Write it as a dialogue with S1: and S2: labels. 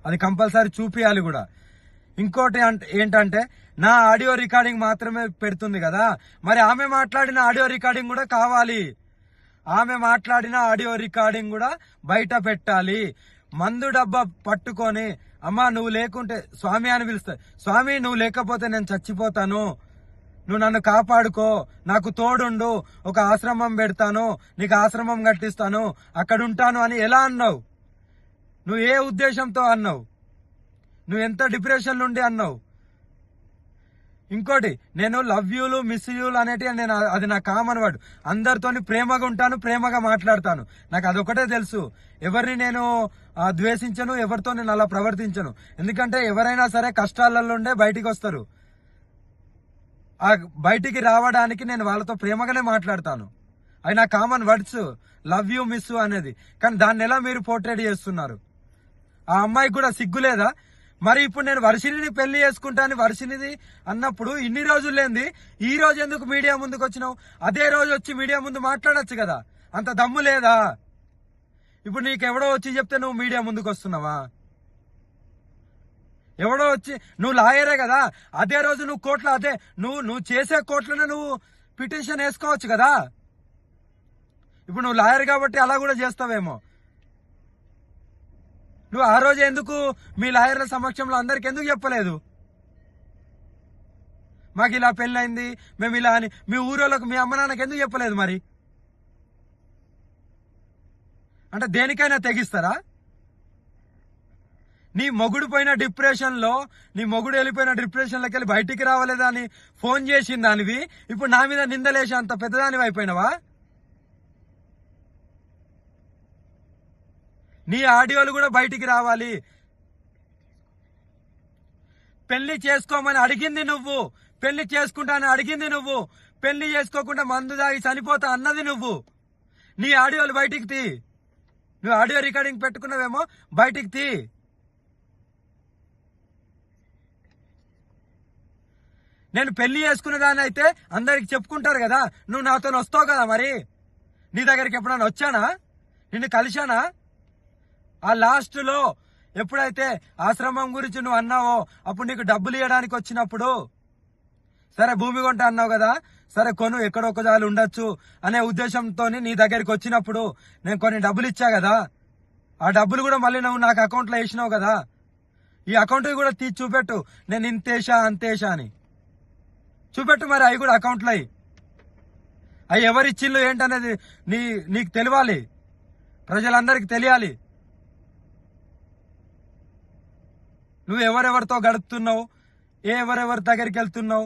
S1: అది కంపల్సరీ చూపియాలి కూడా. ఇంకోటి ఏంటంటే నా ఆడియో రికార్డింగ్ మాత్రమే పెడుతుంది కదా, మరి ఆమె మాట్లాడిన ఆడియో రికార్డింగ్ కూడా కావాలి. ఆమె మాట్లాడిన ఆడియో రికార్డింగ్ కూడా బయట పెట్టాలి. మందు డబ్బా పట్టుకొని అమ్మా నువ్వు లేకుంటే స్వామి అని పిలుస్తా, స్వామి నువ్వు లేకపోతే నేను చచ్చిపోతాను, నువ్వు నన్ను కాపాడుకో, నాకు తోడుండు, ఒక ఆశ్రమం పెడతాను, నీకు ఆశ్రమం కట్టిస్తాను, అక్కడ ఉంటాను అని ఎలా అన్నావు? నువ్వు ఏ ఉద్దేశంతో అన్నావు? నువ్వు ఎంత డిప్రెషన్ నుండి అన్నావు? ఇంకోటి, నేను లవ్ యూలు మిస్ యూలు అనేటి నేను అది నా కామన్ వర్డ్. అందరితోని ప్రేమగా ఉంటాను, ప్రేమగా మాట్లాడతాను. నాకు అదొకటే తెలుసు. ఎవరిని నేను ద్వేషించను, ఎవరితో నేను అలా ప్రవర్తించను. ఎందుకంటే ఎవరైనా సరే కష్టాలలో ఉండే బయటికి వస్తారు. ఆ బయటికి రావడానికి నేను వాళ్ళతో ప్రేమగానే మాట్లాడతాను. అవి నా common words, love you miss అనేది. కానీ దాన్ని ఎలా మీరు పోర్ట్రేట్ చేస్తున్నారు? ఆ అమ్మాయికి కూడా సిగ్గులేదా? మరి ఇప్పుడు నేను వర్షిని పెళ్లి చేసుకుంటాను వర్షినిది అన్నప్పుడు ఇన్ని రోజులు లేంది ఈ రోజు ఎందుకు మీడియా ముందుకు వచ్చినావు? అదే రోజు వచ్చి మీడియా ముందు మాట్లాడొచ్చు కదా, అంత దమ్ము లేదా? ఇప్పుడు నీకెవడో వచ్చి చెప్తే నువ్వు మీడియా ముందుకు వస్తున్నావా? ఎవడో వచ్చి, నువ్వు లాయరే కదా, అదే రోజు నువ్వు కోర్టులో అదే నువ్వు చేసే కోర్టులోనే నువ్వు పిటిషన్ వేసుకోవచ్చు కదా. ఇప్పుడు నువ్వు లాయర్ కాబట్టి అలా కూడా చేస్తావేమో. నువ్వు ఆ రోజు ఎందుకు మీ లాయర్ల సమక్షంలో అందరికి ఎందుకు చెప్పలేదు? మాకు ఇలా పెళ్ళైంది, మేము ఇలా అని మీ ఊరోళ్ళకు మీ అమ్మ నాన్నకి ఎందుకు చెప్పలేదు? మరి అంటే దేనికైనా తెగిస్తారా? నీ మొగుడు పోయిన డిప్రెషన్లో, నీ మొగుడు వెళ్ళిపోయిన డిప్రెషన్లోకి వెళ్ళి బయటికి రావలేదా అని ఫోన్ చేసిన దానివి ఇప్పుడు నా మీద నిందలేసి అంత పెద్దదానివి అయిపోయినావా? నీ ఆడియోలు కూడా బయటికి రావాలి. పెళ్లి చేసుకోమని అడిగింది నువ్వు, పెళ్లి చేసుకుంటానని అడిగింది నువ్వు, పెళ్లి చేసుకోకుండా మందు దాగి చనిపోతా అన్నది నువ్వు. నీ ఆడియోలు బయటికి తీ. నువ్వు ఆడియో రికార్డింగ్ పెట్టుకున్నావేమో, బయటికి తీ. నేను పెళ్లి చేసుకునే దాన్ని అయితే అందరికి చెప్పుకుంటారు కదా, నువ్వు నాతో వస్తావు కదా. మరి నీ దగ్గరికి ఎప్పుడైనా వచ్చానా? నిన్ను కలిశానా? ఆ లాస్ట్ లో ఎప్పుడైతే ఆశ్రమం గురించి నువ్వు అన్నావో అప్పుడు నీకు డబ్బులు ఇవ్వడానికి వచ్చినప్పుడు, సరే భూమి కొంట అన్నావు కదా, సరే కొను, ఎక్కడొక్కదాలు ఉండొచ్చు అనే ఉద్దేశంతో నీ దగ్గరికి వచ్చినప్పుడు నేను కొన్ని డబ్బులు ఇచ్చా కదా, ఆ డబ్బులు కూడా మళ్ళీ నువ్వు నాకు అకౌంట్లో వేసినావు కదా. ఈ అకౌంట్ కూడా తీసి చూపెట్టు, నేను ఇంతేషా అంతేషా అని చూపెట్టు. మరి అవి కూడా అకౌంట్లో అవి ఎవరిచ్చిళ్ళు ఏంటనేది నీకు తెలియాలి, ప్రజలందరికీ తెలియాలి. నువ్వు ఎవరెవరితో గడుపుతున్నావు, ఎవరెవరి దగ్గరికి వెళ్తున్నావు,